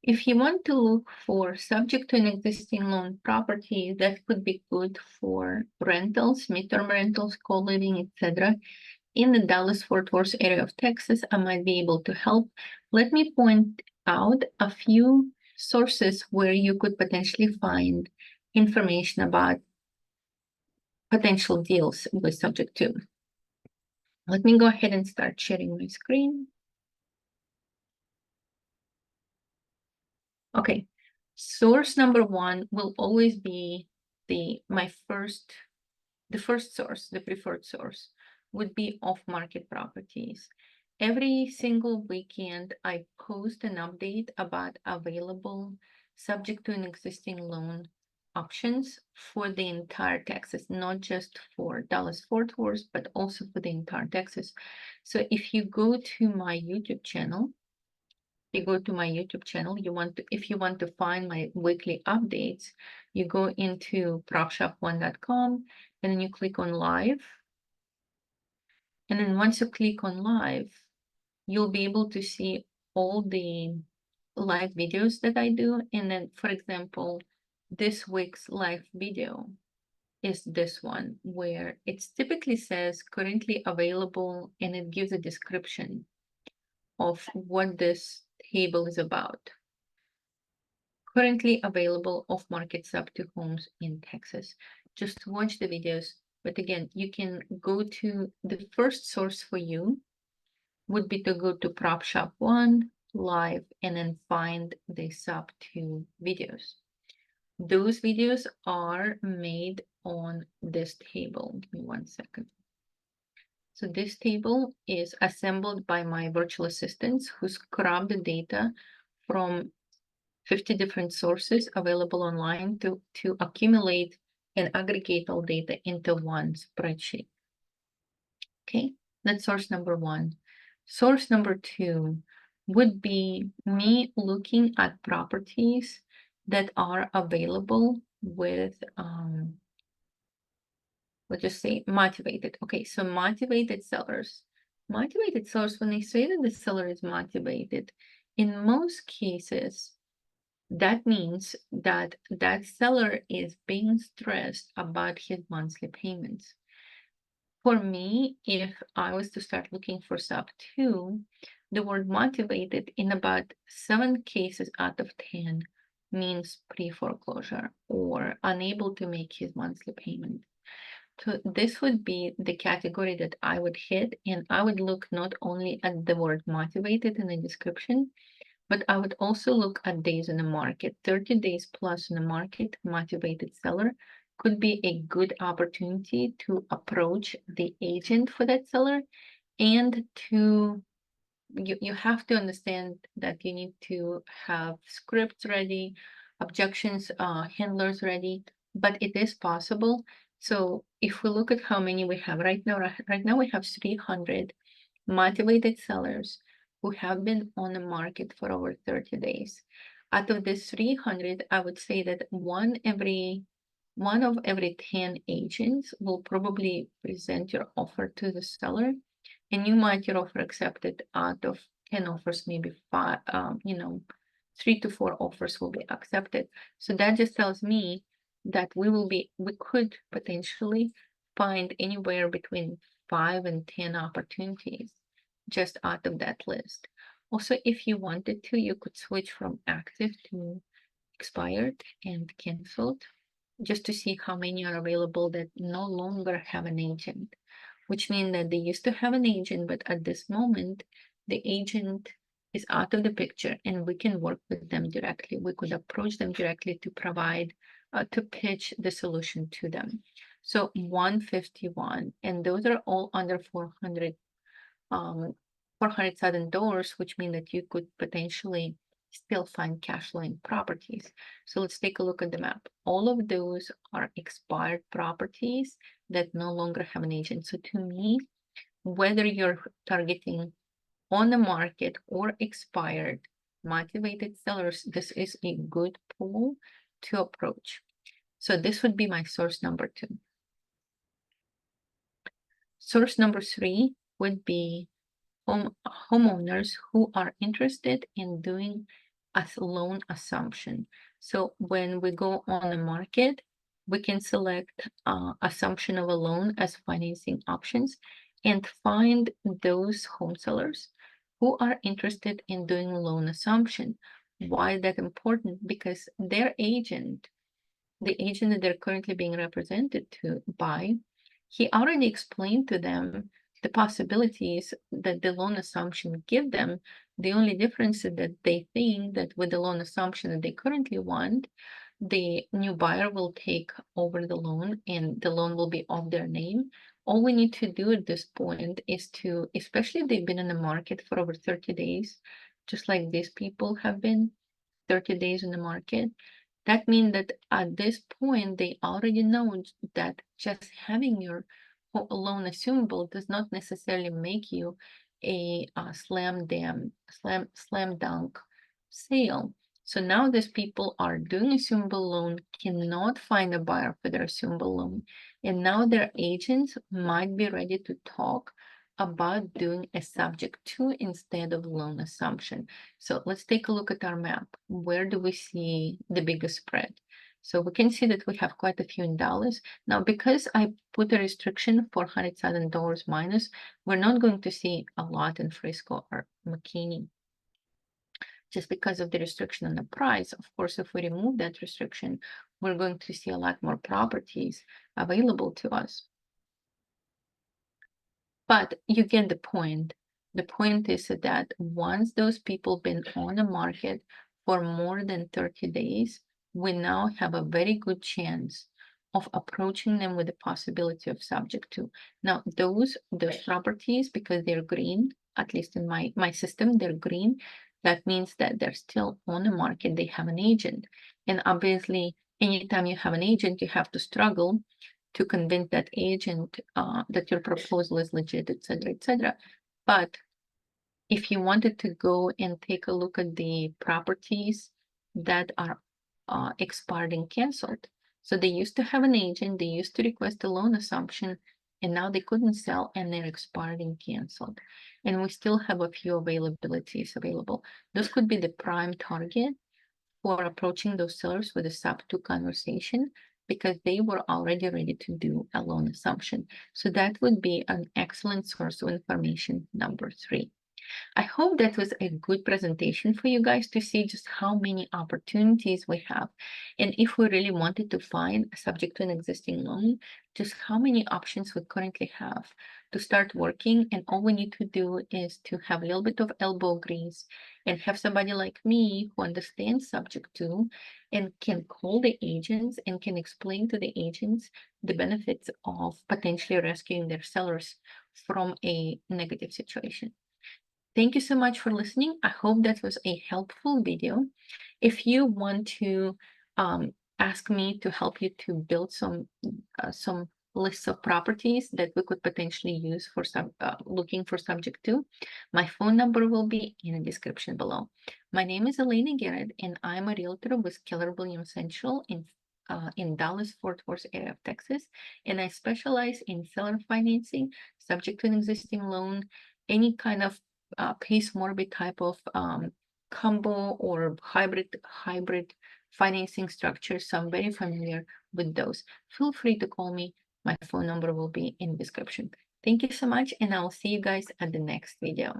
If you want to look for subject to an existing loan property that could be good for rentals, midterm rentals, co-living, etc., in the Dallas-Fort Worth area of Texas, I might be able to help. Let me point out a few sources where you could potentially find information about potential deals with subject to. Let me go ahead and start sharing my screen. Okay, source number one will always be the first source, the preferred source would be off-market properties. Every single weekend, I post an update about available subject to an existing loan options for the entire Texas, not just for Dallas-Fort Worth, but also for the entire Texas. So if you go to my YouTube channel, if you want to find my weekly updates, you go into propshop1.com and then you click on live. And then once you click on live, you'll be able to see all the live videos that I do. And then, for example, this week's live video is this one, where it typically says currently available, and it gives a description of what this table is about. Currently available off-market Sub2 homes in Texas. Just watch the videos. But again, you can go to the first source for you would be to go to PropShop1 live and then find the Sub2 videos. Those videos are made on this table. Give me 1 second. So this table is assembled by my virtual assistants who scrub the data from 50 different sources available online to accumulate and aggregate all data into one spreadsheet. Okay, that's source number one. Source number two would be me looking at properties that are available with, let's just say motivated. Okay, so motivated sellers. Motivated sellers, when they say that the seller is motivated, in most cases, that means that that seller is being stressed about his monthly payments. For me, if I was to start looking for Sub2, the word motivated in about 7 cases out of 10 means pre-foreclosure or unable to make his monthly payment. So this would be the category that I would hit, and I would look not only at the word motivated in the description, but I would also look at days in the market. 30 days plus in the market, motivated seller could be a good opportunity to approach the agent for that seller, and you have to understand that you need to have scripts ready, objections handlers ready, but it is possible. So if we look at how many we have right now we have 300 motivated sellers who have been on the market for over 30 days. Out of this 300, I would say that one of every 10 agents will probably present your offer to the seller, and you might your offer accepted. Out of 10 offers, maybe 3 to 4 offers will be accepted. So that just tells me that we could potentially find anywhere between 5 and 10 opportunities just out of that list. Also, if you wanted to, you could switch from active to expired and canceled just to see how many are available that no longer have an agent, which means that they used to have an agent, but at this moment, the agent is out of the picture and we can work with them directly. We could approach them directly to provide, to pitch the solution to them. So 151, and those are all under 400,000 dollars, which means that you could potentially still find cash flowing properties. So let's take a look at the map. All of those are expired properties that no longer have an agent. So to me, whether you're targeting on the market or expired motivated sellers, this is a good pool to approach. So this would be my source number 2. Source number 3 would be homeowners who are interested in doing as loan assumption. So when we go on the market, we can select assumption of a loan as financing options and find those home sellers who are interested in doing loan assumption. Why is that important? Because their agent, the agent that they're currently being represented by, he already explained to them the possibilities that the loan assumption give them. The only difference is that they think that with the loan assumption that they currently want, the new buyer will take over the loan and the loan will be off their name. All we need to do at this point is to, especially if they've been in the market for over 30 days, just like these people have been 30 days in the market, that means that at this point, they already know that just having your loan assumable does not necessarily make you a slam dunk sale. So now these people are doing assumable loan, cannot find a buyer for their assumable loan, and now their agents might be ready to talk about doing a subject to instead of loan assumption. So let's take a look at our map. Where do we see the biggest spread? So we can see that we have quite a few in Dallas. Now, because I put a restriction for $100,000 minus, we're not going to see a lot in Frisco or McKinney just because of the restriction on the price. Of course, if we remove that restriction, we're going to see a lot more properties available to us. But you get the point. The point is that once those people been on the market for more than 30 days, we now have a very good chance of approaching them with the possibility of subject to. Now, those properties, because they're green, at least in my system, they're green. That means that they're still on the market. They have an agent. And obviously, anytime you have an agent, you have to struggle to convince that agent that your proposal is legit, etc., etc. But if you wanted to go and take a look at the properties that are expired and canceled, so they used to have an agent, they used to request a loan assumption, and now they couldn't sell and they're expired and canceled. And we still have a few availabilities available. Those could be the prime target for approaching those sellers with a Sub2 conversation because they were already ready to do a loan assumption. So that would be an excellent source of information, number 3. I hope that was a good presentation for you guys to see just how many opportunities we have. And if we really wanted to find a subject to an existing loan, just how many options we currently have to start working. And all we need to do is to have a little bit of elbow grease and have somebody like me who understands subject to and can call the agents and can explain to the agents the benefits of potentially rescuing their sellers from a negative situation. Thank you so much for listening. I hope that was a helpful video. If you want to ask me to help you to build some lists of properties that we could potentially use for looking for subject to, my phone number will be in the description below. My name is Elena Garrett, and I'm a realtor with Keller Williams Central in Dallas, Fort Worth area of Texas, and I specialize in seller financing, subject to an existing loan, any kind of pace morbid type of combo or hybrid financing structure. So I'm very familiar with those. Feel free to call me. My phone number will be in the description. Thank you so much, and I'll see you guys at the next video.